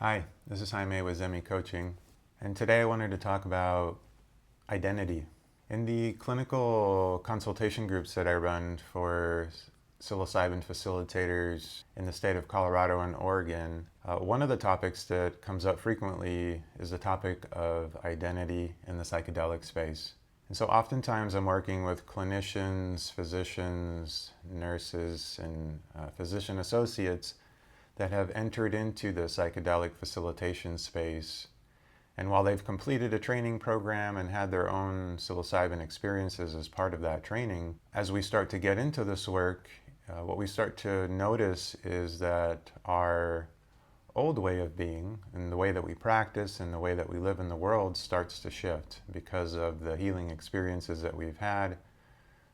Hi, this is Jaime with Zemí Coaching, and today I wanted to talk about identity. In the clinical consultation groups that I run for psilocybin facilitators in the state of Colorado and Oregon, one of the topics that comes up frequently is the topic of identity in the psychedelic space. And so oftentimes I'm working with clinicians, physicians, nurses, and physician associates that have entered into the psychedelic facilitation space. And while they've completed a training program and had their own psilocybin experiences as part of that training, as we start to get into this work, what we start to notice is that our old way of being and the way that we practice and the way that we live in the world starts to shift because of the healing experiences that we've had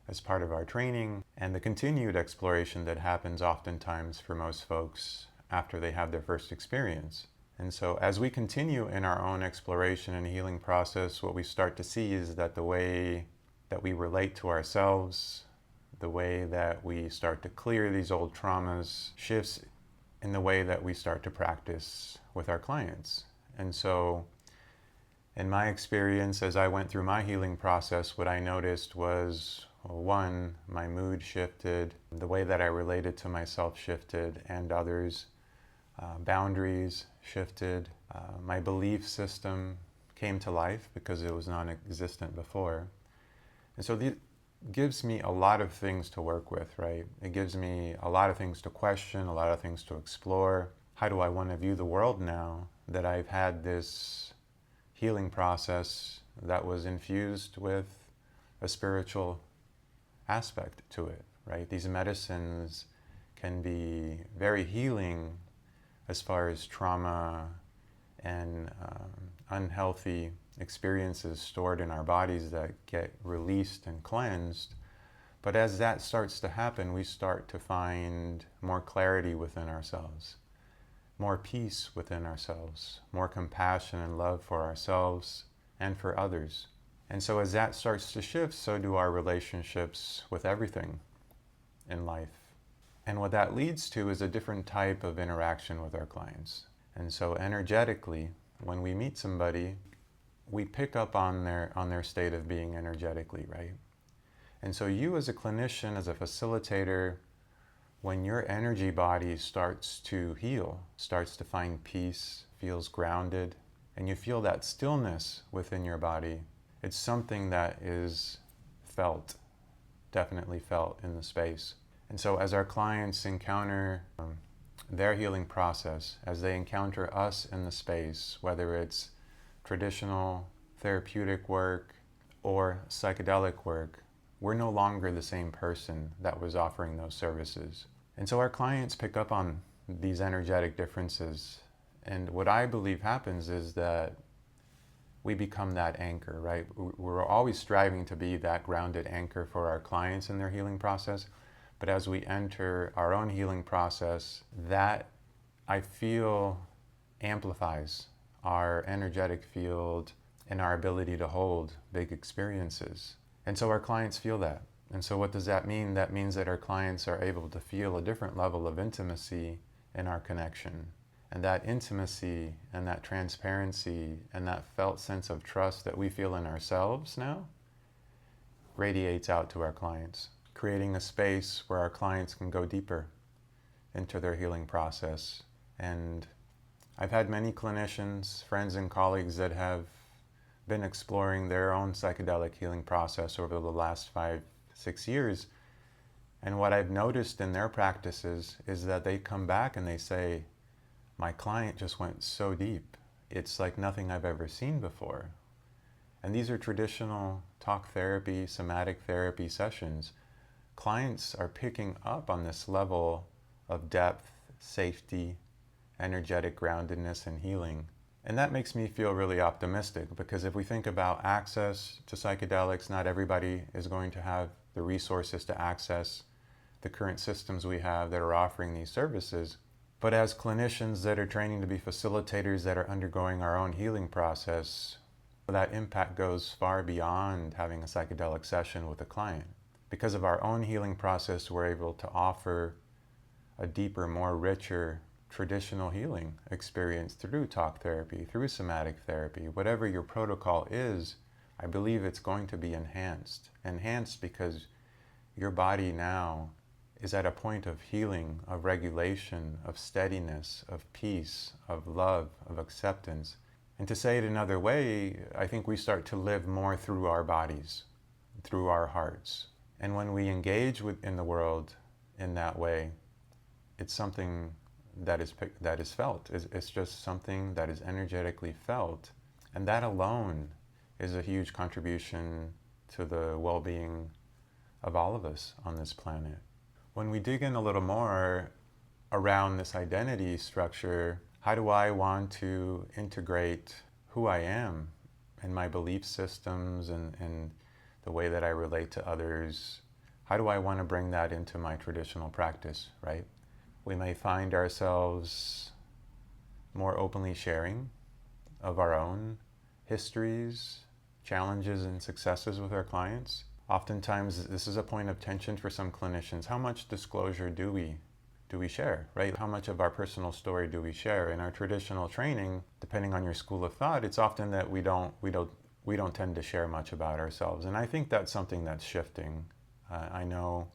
as part of our training and the continued exploration that happens oftentimes for most folks after they have their first experience. And so as we continue in our own exploration and healing process, what we start to see is that the way that we relate to ourselves, the way that we start to clear these old traumas shifts in the way that we start to practice with our clients. And so in my experience, as I went through my healing process, what I noticed was, well, one, my mood shifted, the way that I related to myself shifted and others. Boundaries shifted. My belief system came to life because it was non-existent before. And so it gives me a lot of things to work with, right? It gives me a lot of things to question, a lot of things to explore. How do I want to view the world now that I've had this healing process that was infused with a spiritual aspect to it, right? These medicines can be very healing as far as trauma and unhealthy experiences stored in our bodies that get released and cleansed. But as that starts to happen, we start to find more clarity within ourselves, more peace within ourselves, more compassion and love for ourselves and for others. And so as that starts to shift, so do our relationships with everything in life. And what that leads to is a different type of interaction with our clients. And so energetically, when we meet somebody, we pick up on their state of being energetically, right? And so you as a clinician, as a facilitator, when your energy body starts to heal, starts to find peace, feels grounded, and you feel that stillness within your body, it's something that is felt, definitely felt in the space. And so as our clients encounter their healing process, as they encounter us in the space, whether it's traditional therapeutic work or psychedelic work, we're no longer the same person that was offering those services. And so our clients pick up on these energetic differences. And what I believe happens is that we become that anchor, right? We're always striving to be that grounded anchor for our clients in their healing process. But as we enter our own healing process, that I feel amplifies our energetic field and our ability to hold big experiences. And so our clients feel that. And so what does that mean? That means that our clients are able to feel a different level of intimacy in our connection. And that intimacy and that transparency and that felt sense of trust that we feel in ourselves now radiates out to our clients, creating a space where our clients can go deeper into their healing process. And I've had many clinicians, friends and colleagues that have been exploring their own psychedelic healing process over the last 5-6 years. And what I've noticed in their practices is that they come back and they say, my client just went so deep. It's like nothing I've ever seen before. And these are traditional talk therapy, somatic therapy sessions. Clients are picking up on this level of depth, safety, energetic groundedness, and healing. And that makes me feel really optimistic, because if we think about access to psychedelics, not everybody is going to have the resources to access the current systems we have that are offering these services. But as clinicians that are training to be facilitators that are undergoing our own healing process, that impact goes far beyond having a psychedelic session with a client. Because of our own healing process, we're able to offer a deeper, more richer traditional healing experience through talk therapy, through somatic therapy, whatever your protocol is, I believe it's going to be enhanced. Enhanced because your body now is at a point of healing, of regulation, of steadiness, of peace, of love, of acceptance. And to say it another way, I think we start to live more through our bodies, through our hearts. And when we engage in the world in that way, it's something that is felt. It's just something that is energetically felt. And that alone is a huge contribution to the well-being of all of us on this planet. When we dig in a little more around this identity structure, how do I want to integrate who I am and my belief systems and the way that I relate to others? How do I want to bring that into my traditional practice, right? We may find ourselves more openly sharing of our own histories, challenges, and successes with our clients. Oftentimes, this is a point of tension for some clinicians. How much disclosure do we share, right? How much of our personal story do we share? In our traditional training, depending on your school of thought, it's often that we don't tend to share much about ourselves. And I think that's something that's shifting. I know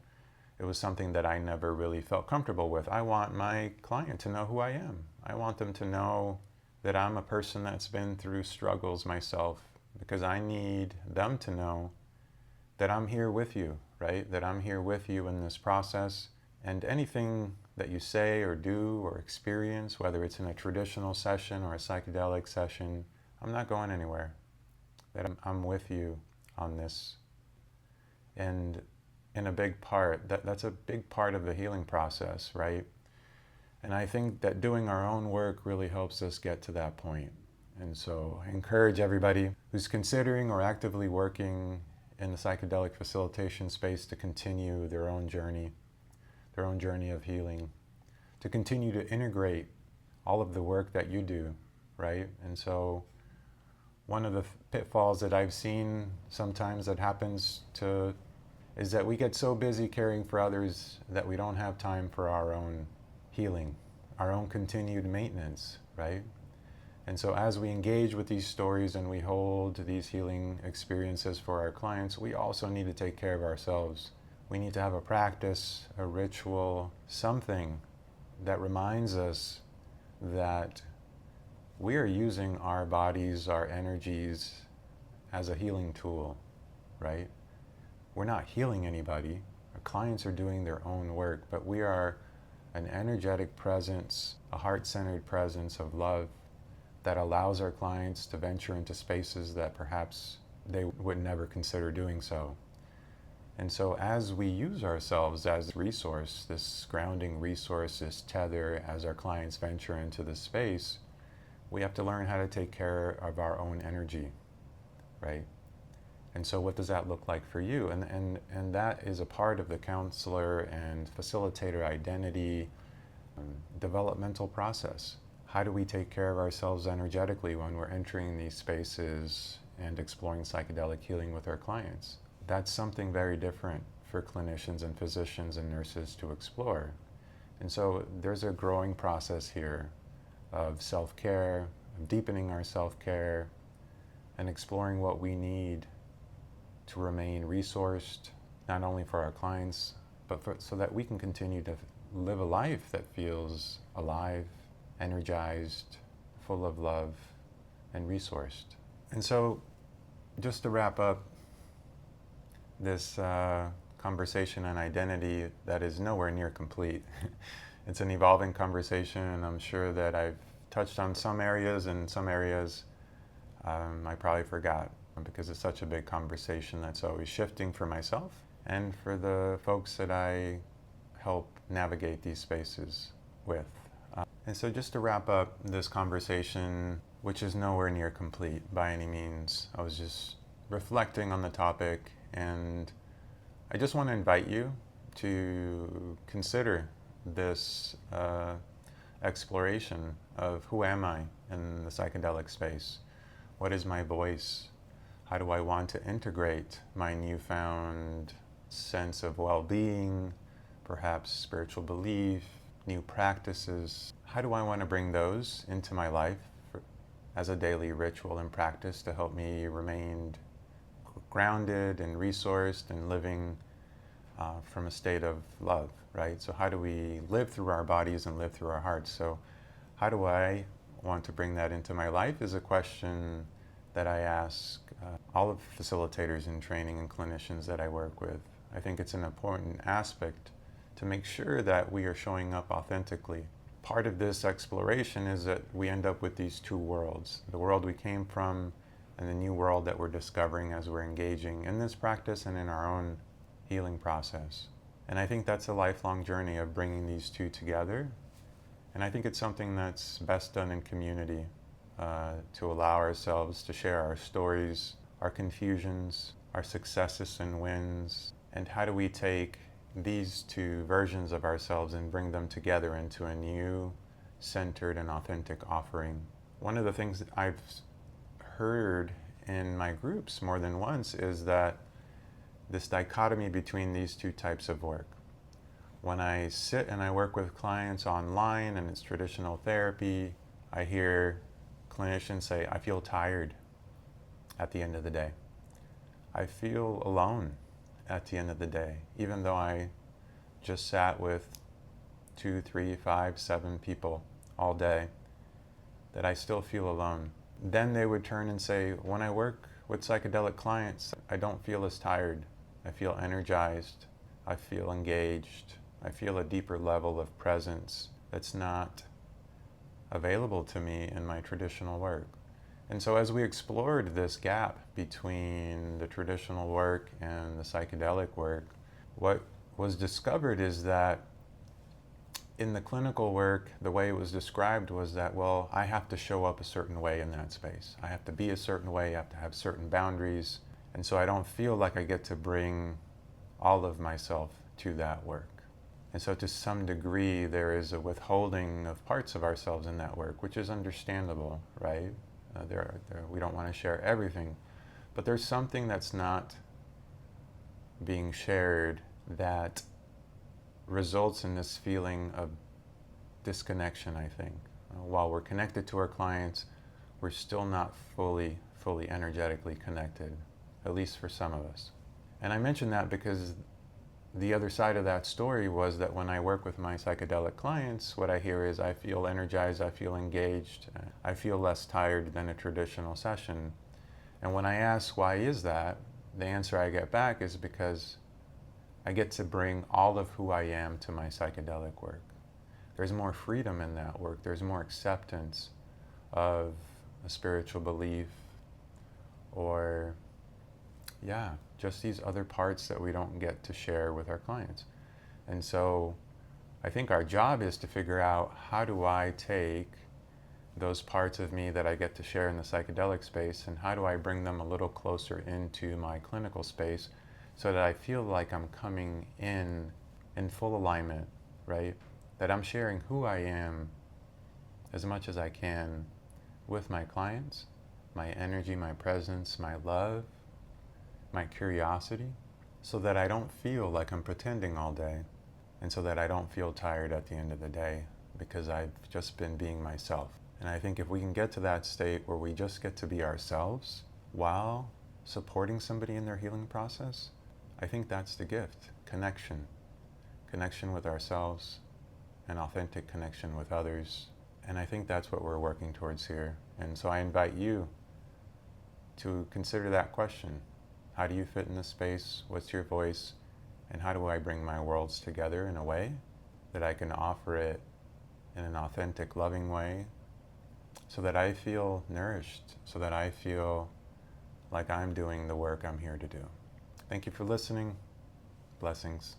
it was something that I never really felt comfortable with. I want my client to know who I am. I want them to know that I'm a person that's been through struggles myself, because I need them to know that I'm here with you, right? That I'm here with you in this process. And anything that you say or do or experience, whether it's in a traditional session or a psychedelic session, I'm not going anywhere. That I'm with you on this. And in a big part, that's a big part of the healing process, right? And I think that doing our own work really helps us get to that point. And so I encourage everybody who's considering or actively working in the psychedelic facilitation space to continue their own journey of healing, to continue to integrate all of the work that you do, right? And so one of the pitfalls that I've seen sometimes that happens is that we get so busy caring for others that we don't have time for our own healing, our own continued maintenance, right? And so as we engage with these stories and we hold these healing experiences for our clients, we also need to take care of ourselves. We need to have a practice, a ritual, something that reminds us that we are using our bodies, our energies as a healing tool, right? We're not healing anybody. Our clients are doing their own work, but we are an energetic presence, a heart-centered presence of love that allows our clients to venture into spaces that perhaps they would never consider doing so. And so as we use ourselves as a resource, this grounding resource, this tether, as our clients venture into the space, we have to learn how to take care of our own energy, right? And so what does that look like for you? And that is a part of the counselor and facilitator identity developmental process. How do we take care of ourselves energetically when we're entering these spaces and exploring psychedelic healing with our clients? That's something very different for clinicians and physicians and nurses to explore. And so there's a growing process here of self-care, of deepening our self-care, and exploring what we need to remain resourced, not only for our clients, but so that we can continue to live a life that feels alive, energized, full of love, and resourced. And so, just to wrap up this conversation on identity that is nowhere near complete. It's an evolving conversation, and I'm sure that I've touched on some areas, and some areas I probably forgot, because it's such a big conversation that's always shifting for myself and for the folks that I help navigate these spaces with. And so just to wrap up this conversation, which is nowhere near complete by any means, I was just reflecting on the topic, and I just want to invite you to consider this exploration of who am I in the psychedelic space? What is my voice? How do I want to integrate my newfound sense of well-being, perhaps spiritual belief, new practices, how do I want to bring those into my life as a daily ritual and practice to help me remain grounded and resourced and living from a state of love, right? So how do we live through our bodies and live through our hearts? So how do I want to bring that into my life is a question that I ask all of the facilitators in training and clinicians that I work with. I think it's an important aspect to make sure that we are showing up authentically. Part of this exploration is that we end up with these two worlds, the world we came from and the new world that we're discovering as we're engaging in this practice and in our own healing process. And I think that's a lifelong journey of bringing these two together. And I think it's something that's best done in community, to allow ourselves to share our stories, our confusions, our successes and wins, and how do we take these two versions of ourselves and bring them together into a new, centered and authentic offering. One of the things that I've heard in my groups more than once is that this dichotomy between these two types of work. When I sit and I work with clients online and it's traditional therapy, I hear clinicians say, I feel tired at the end of the day. I feel alone at the end of the day, even though I just sat with 2, 3, 5, 7 people all day, that I still feel alone. Then they would turn and say, when I work with psychedelic clients, I don't feel as tired. I feel energized. I feel engaged. I feel a deeper level of presence that's not available to me in my traditional work. And so as we explored this gap between the traditional work and the psychedelic work, what was discovered is that in the clinical work, the way it was described was that, well, I have to show up a certain way in that space. I have to be a certain way, I have to have certain boundaries. And so I don't feel like I get to bring all of myself to that work. And so to some degree, there is a withholding of parts of ourselves in that work, which is understandable, right? We don't want to share everything. But there's something that's not being shared that results in this feeling of disconnection, I think. While we're connected to our clients, we're still not fully energetically connected, at least for some of us. And I mention that because the other side of that story was that when I work with my psychedelic clients, what I hear is I feel energized, I feel engaged, I feel less tired than a traditional session. And when I ask why is that, the answer I get back is because I get to bring all of who I am to my psychedelic work. There's more freedom in that work. There's more acceptance of a spiritual belief or, just these other parts that we don't get to share with our clients. And so I think our job is to figure out, how do I take those parts of me that I get to share in the psychedelic space, and how do I bring them a little closer into my clinical space so that I feel like I'm coming in full alignment, right? That I'm sharing who I am as much as I can with my clients, my energy, my presence, my love, my curiosity, so that I don't feel like I'm pretending all day, and so that I don't feel tired at the end of the day because I've just been being myself. And I think if we can get to that state where we just get to be ourselves while supporting somebody in their healing process, I think that's the gift. Connection with ourselves, an authentic connection with others. And I think that's what we're working towards here. And so I invite you to consider that question. How do you fit in this space? What's your voice? And how do I bring my worlds together in a way that I can offer it in an authentic, loving way, so that I feel nourished, so that I feel like I'm doing the work I'm here to do. Thank you for listening. Blessings.